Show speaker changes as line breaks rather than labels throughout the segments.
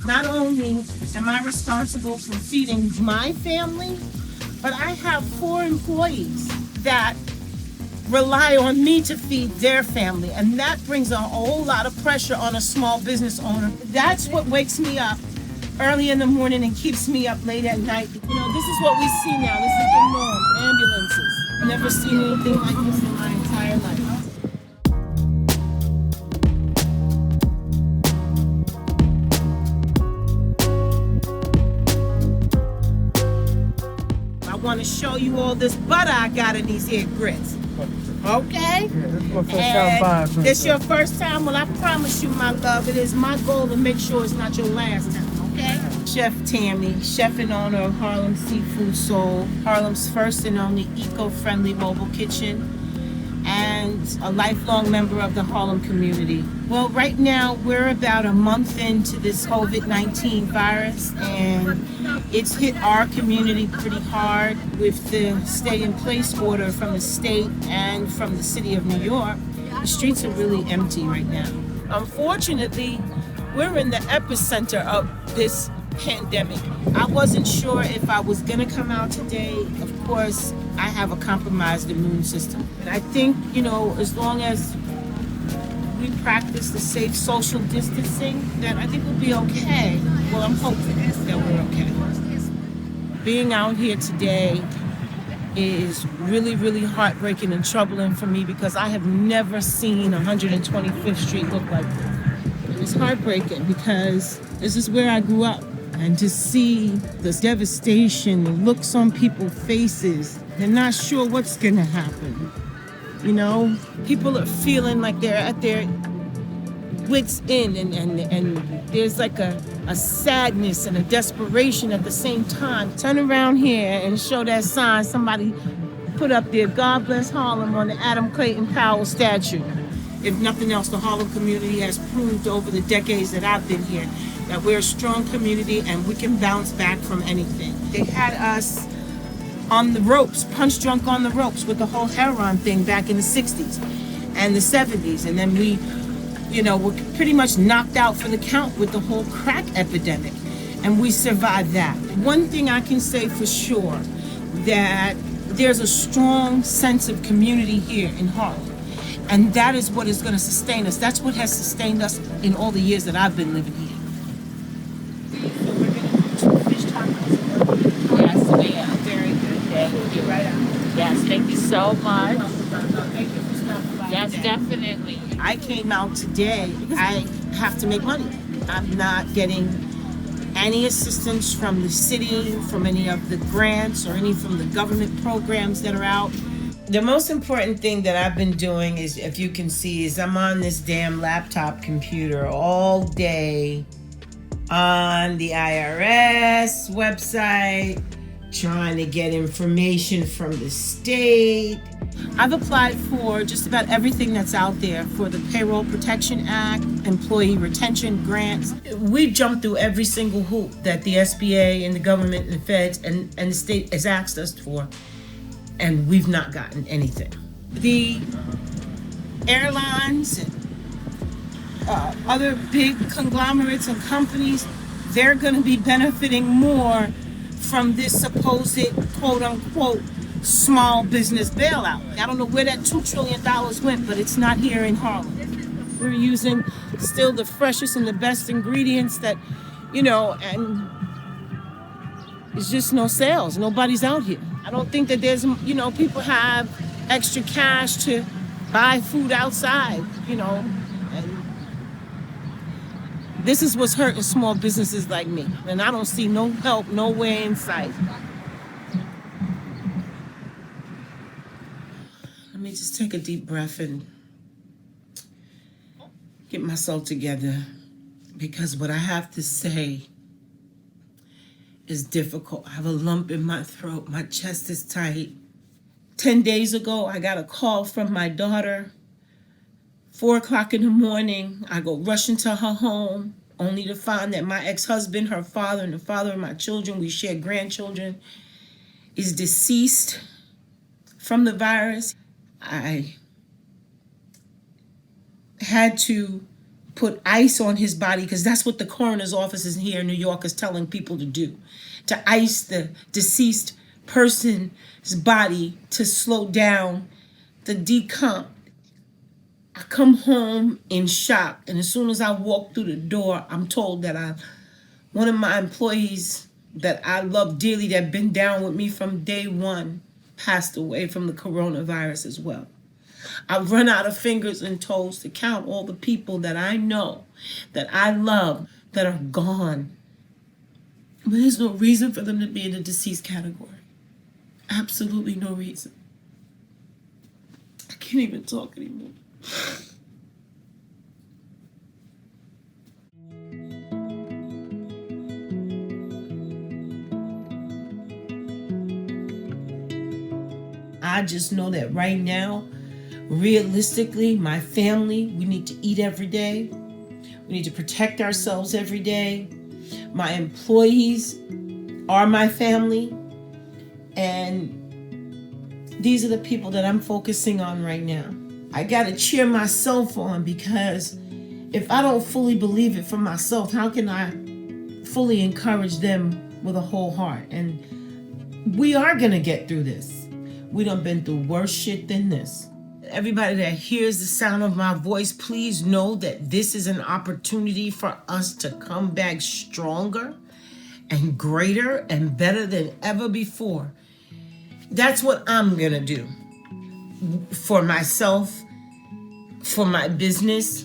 Not only am I responsible for feeding my family, but I have 4 employees that rely on me to feed their family. And that brings a whole lot of pressure on a small business owner. That's what wakes me up early in the morning and keeps me up late at night. You know, this is what we see now. This is the norm. Ambulances. I've never seen anything like this in my entire life. I want to show you all this butter I got in these here grits. Okay? And this your first time? Well, I promise you, my love, it is my goal to make sure it's not your last time, okay? Chef Tami, chef and owner of Harlem Seafood Soul, Harlem's first and only eco-friendly mobile kitchen, and a lifelong member of the Harlem community. Well, right now, we're about a month into this COVID-19 virus, and it's hit our community pretty hard with the stay-in-place order from the state and from the city of New York. The streets are really empty right now. Unfortunately, we're in the epicenter of this pandemic. I wasn't sure if I was gonna come out today. Of course, I have a compromised immune system. And I think, you know, as long as we practice the safe social distancing, then I think we'll be okay. Well, I'm hoping that we're okay. Being out here today is really, really heartbreaking and troubling for me because I have never seen 125th Street look like this. It's heartbreaking because this is where I grew up. And to see this devastation, the looks on people's faces, they're not sure what's gonna happen. You know, people are feeling like they're at their wits' end, and there's like a sadness and a desperation at the same time. Turn around here and show that sign somebody put up there, God bless Harlem, on the Adam Clayton Powell statue. If nothing else, the Harlem community has proved over the decades that I've been here that we're a strong community and we can bounce back from anything. They had us on the ropes, punch drunk on the ropes with the whole heroin thing back in the 60s and the 70s. And then we, you know, were pretty much knocked out for the count with the whole crack epidemic. And we survived that. One thing I can say for sure, that there's a strong sense of community here in Harlem. And that is what is going to sustain us. That's what has sustained us in all the years that I've been living here. So we're going to do 2 fish tacos.
Yes, ma'am.
Very good.
Thank you.
Right out.
Yes, thank you so much.
Thank you for stopping by
Yes,
today.
definitely.
I came out today. I have to make money. I'm not getting any assistance from the city, from any of the grants, or any from the government programs that are out. The most important thing that I've been doing is, if you can see, is I'm on this damn laptop computer all day on the IRS website, trying to get information from the state. I've applied for just about everything that's out there for the Payroll Protection Act, employee retention grants. We've jumped through every single hoop that the SBA and the government and the feds and the state has asked us for, and we've not gotten anything. The airlines and other big conglomerates and companies, they're going to be benefiting more from this supposed quote-unquote small business bailout. I don't know where that $2 trillion went, but it's not here in Harlem. We're using still the freshest and the best ingredients that, you know, and it's just no sales. Nobody's out here. I don't think that there's, you know, people have extra cash to buy food outside, you know, and this is what's hurting small businesses like me. And I don't see no help nowhere in sight. Let me just take a deep breath and get myself together, because what I have to say is difficult. I have a lump in my throat. My chest is tight. 10 days ago, I got a call from my daughter. 4 o'clock in the morning, I go rush into her home, only to find that my ex-husband, her father, and the father of my children, we share grandchildren, is deceased from the virus. I had to put ice on his body, because that's what the coroner's offices here in New York is telling people to do, to ice the deceased person's body to slow down the decomp. I come home in shock, and as soon as I walk through the door, I'm told that one of my employees that I love dearly, that been down with me from day one, passed away from the coronavirus as well. I've run out of fingers and toes to count all the people that I know, that I love, that are gone. But there's no reason for them to be in the deceased category. Absolutely no reason. I can't even talk anymore. I just know that right now, realistically, my family, we need to eat every day. We need to protect ourselves every day. My employees are my family. And these are the people that I'm focusing on right now. I gotta cheer myself on, because if I don't fully believe it for myself, how can I fully encourage them with a whole heart? And we are gonna get through this. We done been through worse shit than this. Everybody that hears the sound of my voice, please know that this is an opportunity for us to come back stronger and greater and better than ever before. That's what I'm gonna do for myself, for my business,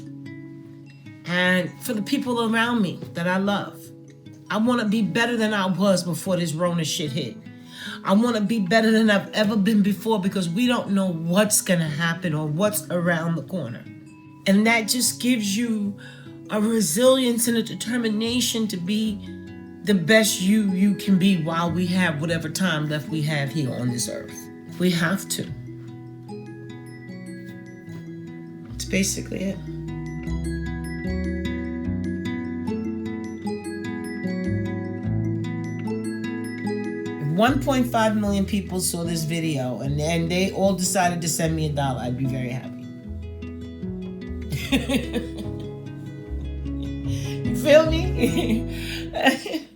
and for the people around me that I love. I wanna be better than I was before this Rona shit hit. I want to be better than I've ever been before, because we don't know what's going to happen or what's around the corner. And that just gives you a resilience and a determination to be the best you can be while we have whatever time left we have here on this earth. We have to. That's basically it. 1.5 million people saw this video, and they all decided to send me $1. I'd be very happy. You feel me?